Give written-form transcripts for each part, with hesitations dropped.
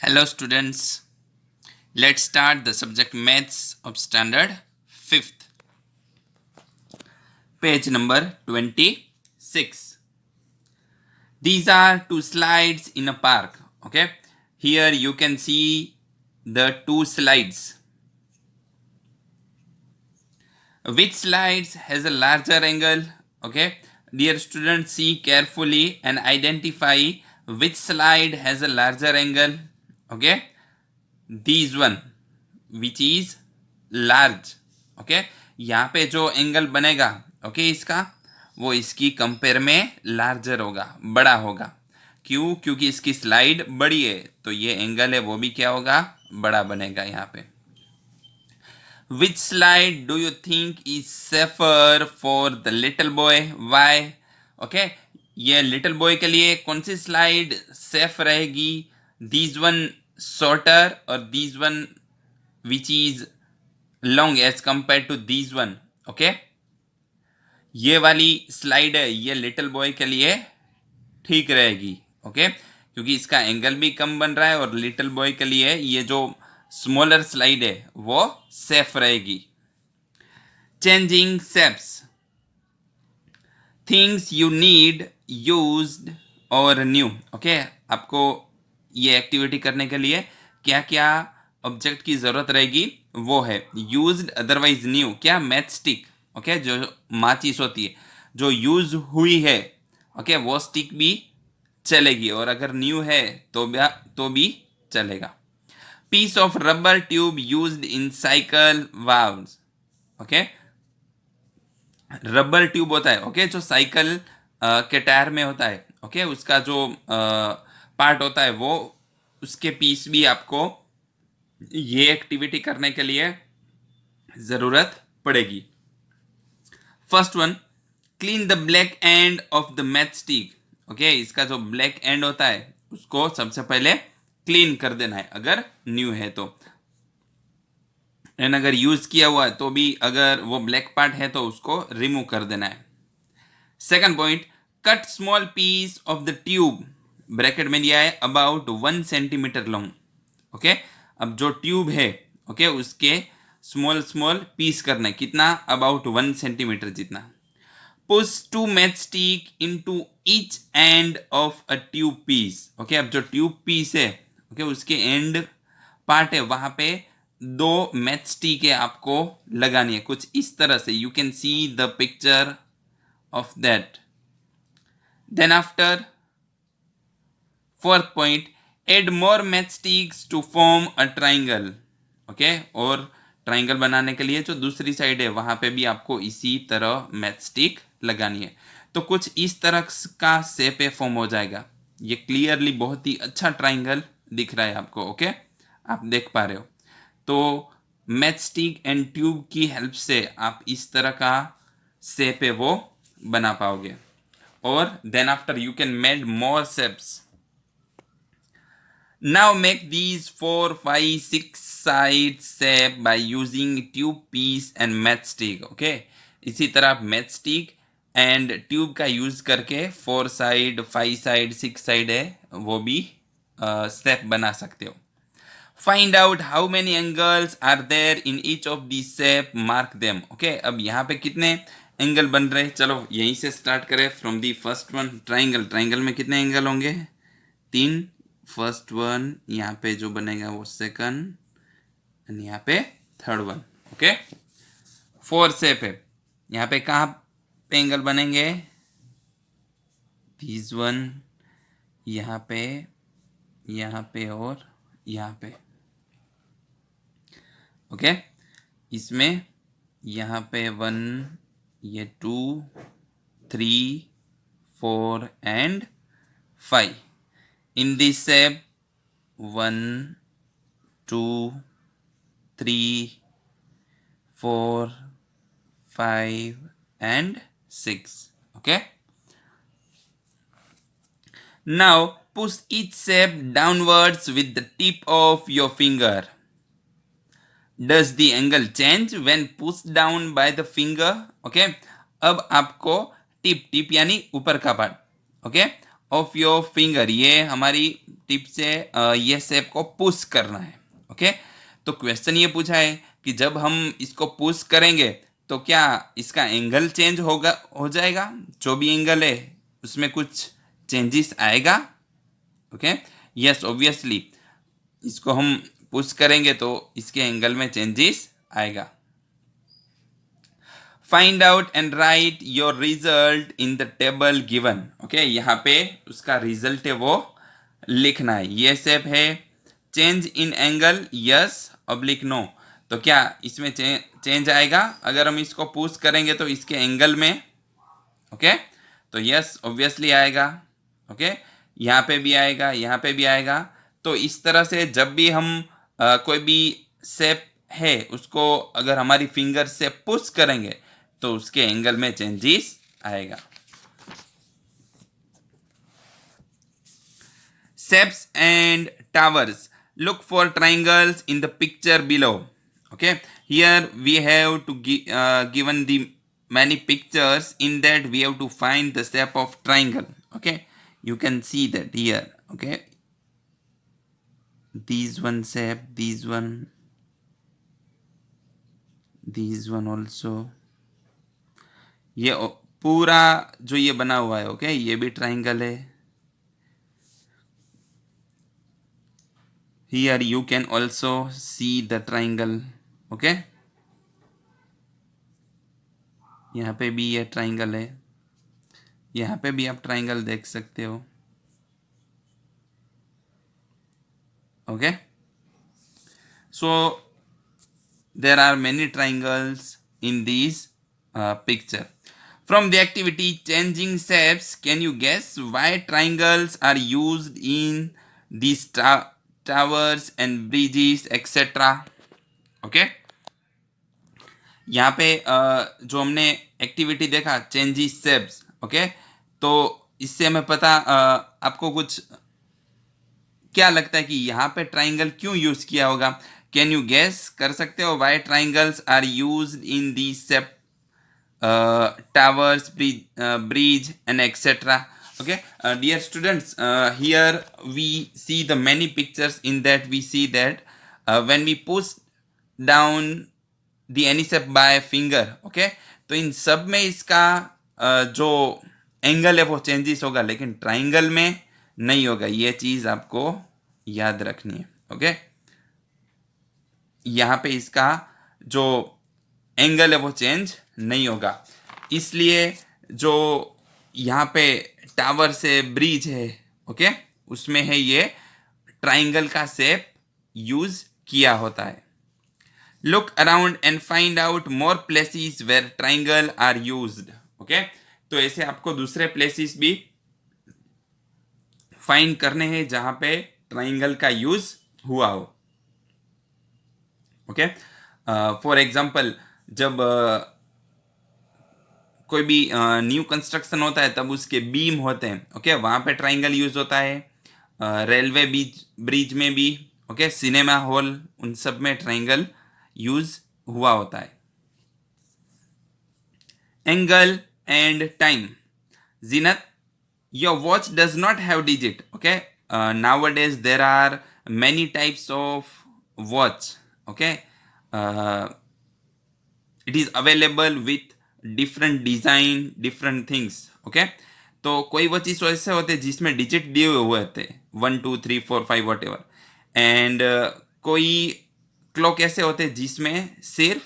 Hello students, let's start the subject maths of standard 5th. Page number 26. These are two slides in a park. Okay, here you can see the two slides. Which slides has a larger angle? Okay, dear students, see carefully and identify which slide has a larger angle. Okay, these one which is large. Okay, यहाँ पे जो angle बनेगा इसका वो इसकी compare में larger होगा, बड़ा होगा. क्यों? क्योंकि इसकी स्लाइड बड़ी है तो ये एंगल है वो भी क्या होगा, बड़ा बनेगा यहाँ पे. Which slide do you think is safer for the little boy? Why? Okay, ये लिटिल बॉय के लिए कौन सी स्लाइड सेफ रहेगी? दीज वन शॉर्टर और these one which is long as compared to these one. okay, ये वाली slide है ये लिटिल बॉय के लिए ठीक रहेगी. ओके, क्योंकि इसका एंगल भी कम बन रहा है और लिटिल बॉय के लिए ये जो स्मॉलर स्लाइड है वो सेफ रहेगी. Changing shapes. Things you need used और न्यू. ओके, आपको ये एक्टिविटी करने के लिए क्या क्या ऑब्जेक्ट की जरूरत रहेगी वो है यूज्ड, अदरवाइज न्यू. क्या? Math stick. ओके, जो माचिस होती है जो यूज हुई है ओके वो स्टिक भी चलेगी और अगर न्यू है तो भी चलेगा. Piece of rubber tube used in cycle valves. Okay, rubber tube होता है ओके जो साइकिल के टायर में होता है. ओके, उसका जो पार्ट होता है वो उसके पीस भी आपको ये एक्टिविटी करने के लिए जरूरत पड़ेगी. First one, clean the black end of the math stick. Okay, इसका जो ब्लैक एंड होता है उसको सबसे पहले क्लीन कर देना है अगर न्यू है तो, एंड अगर यूज किया हुआ है तो भी अगर वो ब्लैक पार्ट है तो उसको रिमूव कर देना है. Second point, cut small piece of the tube. Bracket में दिया है अबाउट 1 सेंटीमीटर लॉन्ग. ओके, अब जो ट्यूब है ओके उसके स्मॉल स्मॉल पीस करना है. कितना? अबाउट 1 सेंटीमीटर जितना. Push 2 match stick into each end of a tube piece. Okay, अब जो ट्यूब पीस है ओके उसके एंड पार्ट है वहां पे 2 मैथ स्टिक है आपको लगानी है कुछ इस तरह से. You can see the picture of that. Then after fourth point, add more matchsticks to form a triangle. Okay, और ट्राइंगल बनाने के लिए जो दूसरी साइड है वहां पे भी आपको इसी तरह मैचस्टिक लगानी है. तो कुछ इस तरह का शेप फॉर्म हो जाएगा. ये क्लियरली बहुत ही अच्छा ट्राइंगल दिख रहा है आपको. ओके, आप देख पा रहे हो. तो मैचस्टिक एंड ट्यूब की हेल्प से आप इस तरह का शेप है वो बना पाओगे. और then after you can made more shapes. Now make these 4, 5, 6 side shape by using tube piece and matchstick. Okay, इसी तरह आप matchstick एंड ट्यूब का यूज करके 4 साइड, 5 साइड, 6 साइड है वो भी स्टेप बना सकते हो. Find out how many angles are there in each of the shape, mark them. Okay, अब यहाँ पे कितने एंगल बन रहे हैं? चलो यहीं से स्टार्ट करें from the first one. Triangle. Triangle में कितने एंगल होंगे? 3. फर्स्ट वन, यहाँ पे जो बनेगा वो सेकंड, एंड यहाँ पे थर्ड वन. ओके, 4 शेप है. यहाँ पे कहाँ पे एंगल बनेंगे? दिस वन, यहाँ पे और यहाँ पे. ओके, इसमें यहाँ पे 1, ये 2, 3, 4 and 5. In this shape 1, 2, 3, 4, 5 and 6. Okay, now push each shape downwards with the tip of your finger. Does the angle change when pushed down by the finger? Okay, अब आपको टिप यानी ऊपर का part okay of your finger, ये हमारी tip से ये shape को पुश करना है। ओके, तो क्वेश्चन ये पूछा है कि जब हम इसको पुश करेंगे तो क्या इसका एंगल चेंज हो जाएगा, जो भी एंगल है उसमें कुछ चेंजेस आएगा। ओके, यस ऑब्वियसली इसको हम पुश करेंगे तो इसके एंगल में चेंजेस आएगा। Find out and right your result in the table given. Okay, यहाँ पे उसका रिजल्ट है वो लिखना है। ये शेप है, change in angle yes oblique no, तो क्या इसमें चेंज आएगा अगर हम इसको पुश करेंगे तो इसके एंगल में। ओके, तो यस ऑब्वियसली आएगा। ओके, यहाँ पे भी आएगा, यहाँ पे भी आएगा। तो इस तरह से जब भी हम कोई भी शेप है उसको अगर हमारी फिंगर से पुश करेंगे तो उसके एंगल में चेंजेस आएगा। Shapes and towers. Look for triangles in the picture below. Okay, here we have to given the many pictures. In that we have to find the shape of triangle. Okay, you can see that here. Okay, these one shape, these one also. ये पूरा जो ये बना हुआ है, okay, ये भी triangle है। Here you can also see the triangle. Okay, यहाँ पे भी ये ट्राइंगल है, यहाँ पे भी आप ट्राइंगल देख सकते हो। Okay, so there are many triangles in these picture. From the activity changing shapes, can you guess why triangles are used in these towers and bridges etc. Okay, यहाँ पे जो हमने एक्टिविटी देखा चेंजिस शेप्स, ओके, तो इससे हमें पता आपको कुछ क्या लगता है कि यहाँ पे ट्राइंगल क्यों यूज किया होगा? कैन यू गेस कर सकते हो why triangles are used in the shape towers, bridge and etc. Okay, dear students, here we see the many pictures. In that we see that when we push down the any shape by finger, okay, तो इन सब में इसका जो angle है वो changes होगा, लेकिन triangle में नहीं होगा। ये चीज आपको याद रखनी है। ओके, यहाँ पे इसका जो एंगल है वो चेंज नहीं होगा, इसलिए जो यहाँ पे टावर से ब्रिज है, ओके, उसमें है ये ट्राइंगल का शेप यूज किया होता है। Look around and find out more places where triangle are used. Okay, तो ऐसे आपको दूसरे प्लेसेस भी फाइंड करने हैं जहां पे ट्राइंगल का यूज हुआ हो। ओके, फॉर एग्जाम्पल जब कोई भी न्यू कंस्ट्रक्शन होता है तब उसके बीम होते हैं, ओके, वहां पे ट्राइंगल यूज होता है। रेलवे ब्रिज में भी, ओके, सिनेमा हॉल, उन सब में ट्राइंगल यूज हुआ होता है। Angle and time. Zeenat, your watch does not have digit. Okay, nowadays there are many types of watch. Okay, it is available with different design, different things. Okay, तो कोई watches ऐसे होते हैं जिसमें डिजिट दिए हुए होते हैं 1 2 3 4 5 वॉट एवर, एंड कोई क्लॉक ऐसे होते हैं जिसमें सिर्फ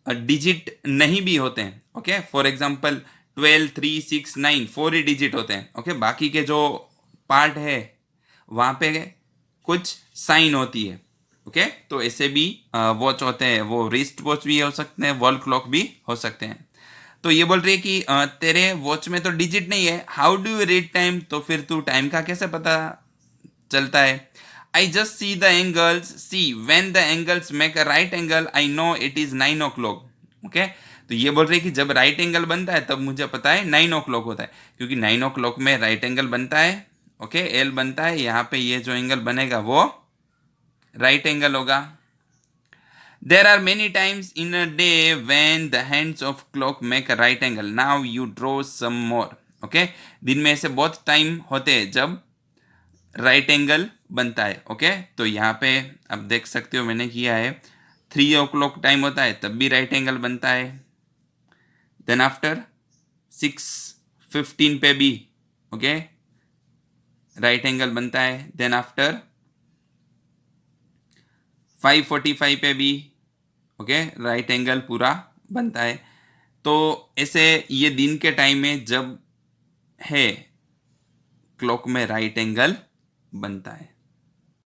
डिजिट नहीं भी होते हैं। Okay, for example 12 3 6 9 4 he digit होते हैं। ओके, बाकी के जो पार्ट है वहाँ पे कुछ साइन होती है। ओके, तो ऐसे भी वॉच होते हैं, वो रिस्ट वॉच भी हो सकते हैं, वॉल क्लॉक भी हो सकते हैं। तो ये बोल रही है कि तेरे वॉच में तो डिजिट नहीं है, how do you read time, तो फिर तू टाइम का कैसे पता चलता है? I just see the angles, see when the angles make a right angle I know it is 9 o'clock। Okay, तो ये बोल रही है कि जब राइट एंगल बनता है तब मुझे पता है 9 o'clock होता है, क्योंकि 9 o'clock में राइट एंगल बनता है। ओके, एल बनता है, यहाँ पे ये जो एंगल बनेगा वो राइट एंगल होगा। There are many times in a day when the hands of clock make a right angle. Now you draw some more. Okay. दिन में ऐसे बहुत टाइम होते हैं जब राइट एंगल बनता है। ओके, तो यहाँ पे आप देख सकते हो मैंने किया है, 3 o'clock टाइम होता है तब भी राइट एंगल बनता है। देन आफ्टर 6:15 पे भी ओके राइट एंगल बनता है। देन आफ्टर 5:45 पे भी ओके राइट एंगल पूरा बनता है। तो ऐसे ये दिन के टाइम में जब है क्लॉक में राइट एंगल बनता है।